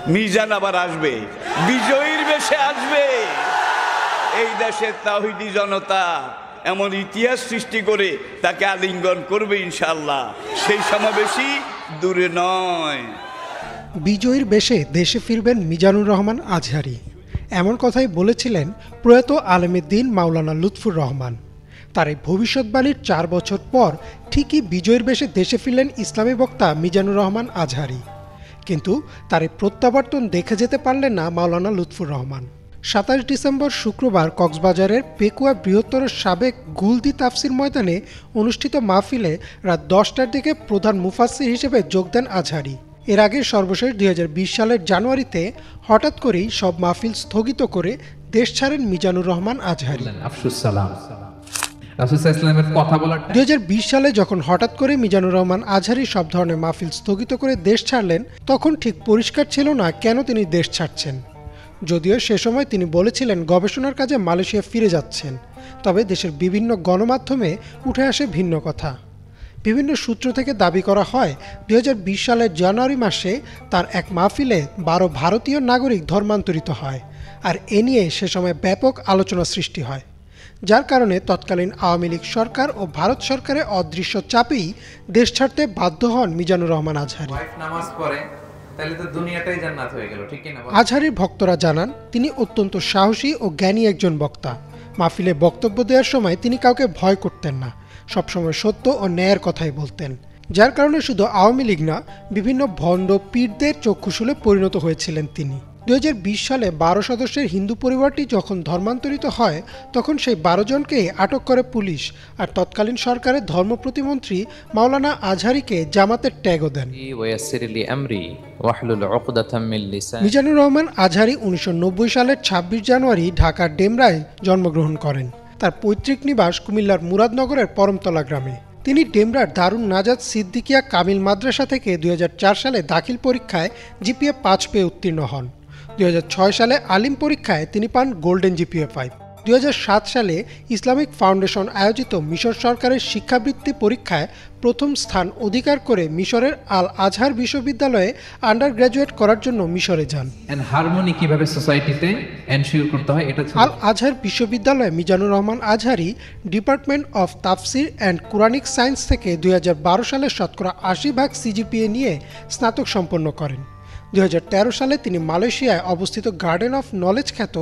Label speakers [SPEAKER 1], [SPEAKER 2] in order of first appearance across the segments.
[SPEAKER 1] মিজান আবার আসবে, বিজয়ীর বেশে আসবে। এই দেশের তাওহীদি জনতা এমন ইতিহাস সৃষ্টি করে তাকে আলিঙ্গন করবে ইনশাআল্লাহ। সেই সমাবেশই দূরে নয়।
[SPEAKER 2] বিজয়ীর বেশে দেশে ফিরবেন মিজানুর রহমান আজহারী, এমন কথাই বলেছিলেন প্রয়াত আলেমে দ্বীন মাওলানা লুৎফুর রহমান। তার এই ভবিষ্যৎবাণীর 4 বছর পর ঠিকই বিজয়ীর বেশে দেশে ফিরলেন ইসলামী বক্তা মিজানুর রহমান আজহারী। কিন্তু তার এই প্রত্যাবর্তন দেখে যেতে পারলেন না মাওলানা লুৎফুর রহমান। 27 ডিসেম্বর শুক্রবার কক্সবাজারের পেকুয়া বৃহত্তর সাবেক গুলদি তাফসির ময়দানে অনুষ্ঠিত মাহফিলে রাত 10টার দিকে প্রধান মুফাসসির হিসেবে যোগ দেন আজহারী। এর আগে সর্বশেষ 2020 সালের জানুয়ারিতে হঠাৎ করেই সব মাহফিল স্থগিত করে দেশ ছাড়েন মিজানুর রহমান আজহারী। 2020 সালে যখন হঠাৎ করে মিজানুর রহমান আজহারী সব ধরনের মাহফিল স্থগিত করে দেশ ছাড়লেন, তখন ঠিক পরিষ্কার ছিল না কেন তিনি দেশ ছাড়ছেন। যদিও সে সময় তিনি বলেছিলেন গবেষণার কাজে মালয়েশিয়া ফিরে যাচ্ছেন, তবে দেশের বিভিন্ন গণমাধ্যমে উঠে আসে ভিন্ন কথা। বিভিন্ন সূত্র থেকে দাবি করা হয় 2020 সালের জানুয়ারি মাসে তার এক মাহফিলে 12 ভারতীয় নাগরিক ধর্মান্তরিত হয়, আর এ নিয়ে সে সময় ব্যাপক আলোচনা সৃষ্টি হয়, যার কারণে তৎকালীন আওয়ামী লীগ সরকার ও ভারত সরকারের অদৃশ্য চাপেই দেশ ছাড়তে বাধ্য হন মিজানুর রহমান আজহারী। আজহারীর ভক্তরা জানান তিনি অত্যন্ত সাহসী ও জ্ঞানী একজন বক্তা। মাহফিলে বক্তব্য দেওয়ার সময় তিনি কাউকে ভয় করতেন না, সবসময় সত্য ও ন্যায়ের কথাই বলতেন, যার কারণে শুধু আওয়ামী লীগ না, বিভিন্ন ভণ্ড পীরদের চক্ষুশূলে পরিণত হয়েছিলেন তিনি। 2020 সালে 12 সদস্যের হিন্দু পরিবারটি যখন ধর্মান্তরিত হয়, তখন সেই 12 জনকেই আটক করে পুলিশ, আর তৎকালীন সরকারের ধর্ম প্রতিমন্ত্রী মাওলানা আজহারীকে জামাতের ট্যাগও দেন। মিজানুর রহমান আজহারী 1990 সালের 26 জানুয়ারি ঢাকার ডেমরায় জন্মগ্রহণ করেন। তার পৈতৃক নিবাস কুমিল্লার মুরাদনগরের পরমতলা গ্রামে। তিনি ডেমরার দারুন নাজাত সিদ্দিকিয়া কামিল মাদ্রাসা থেকে 2004 সালে দাখিল পরীক্ষায় জিপিএ 5 পেয়ে উত্তীর্ণ হন। 2006 সালে আলিম পরীক্ষায় তিনি পান গোল্ডেন জিপিএ 5। 2007 সালে ইসলামিক ফাউন্ডেশন আয়োজিত মিশর সরকারের শিক্ষাবৃত্তি পরীক্ষায় প্রথম স্থান অধিকার করে মিশরের আল আজহার বিশ্ববিদ্যালয়ে আন্ডার গ্র্যাজুয়েট করার জন্য মিশরে যান। আল আজহার বিশ্ববিদ্যালয়ে মিজানুর রহমান আজহারী ডিপার্টমেন্ট অফ তাফসির অ্যান্ড কুরআনিক সায়েন্স থেকে 2012 সালে শতকরা 80% সিজিপিএ নিয়ে স্নাতক সম্পন্ন করেন। 2013 সালে তিনি মালয়েশিয়ায় অবস্থিত গার্ডেন অফ নলেজ খ্যাত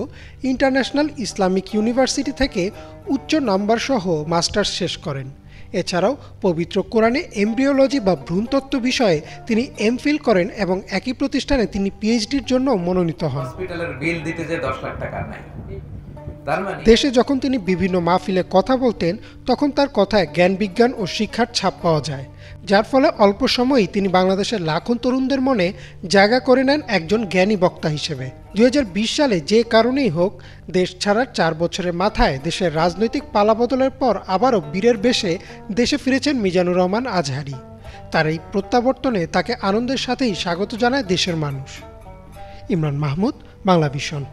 [SPEAKER 2] ইন্টারন্যাশনাল ইসলামিক ইউনিভার্সিটি থেকে উচ্চ নাম্বার সহ মাস্টার্স শেষ করেন। এছাড়াও পবিত্র কোরআনে এমব্রিওলজি বা ভ্রূণতত্ত্ব বিষয়ে তিনি এমফিল করেন এবং একই প্রতিষ্ঠানে তিনি পিএইচডির জন্য মনোনীত হন। দেশে যখন তিনি বিভিন্ন মাহফিলে কথা বলতেন, তখন তার কথায় জ্ঞান বিজ্ঞান ও শিক্ষার ছাপ পাওয়া যায়, যার ফলে অল্প সময়েই তিনি বাংলাদেশের লাখো তরুণদের মনে জায়গা করে নেন একজন জ্ঞানী বক্তা হিসেবে। 2020 সালে যে কারণেই হোক, দেশ ছাড়ার 4 বছরের মাথায় দেশের রাজনৈতিক পালাবদলের পর আবারও বীরের বেশে দেশে ফিরেছেন মিজানুর রহমান আজহারী। তার এই প্রত্যাবর্তনে তাকে আনন্দের সাথেই স্বাগত জানায় দেশের মানুষ। ইমরান মাহমুদ, বাংলা ভিশন।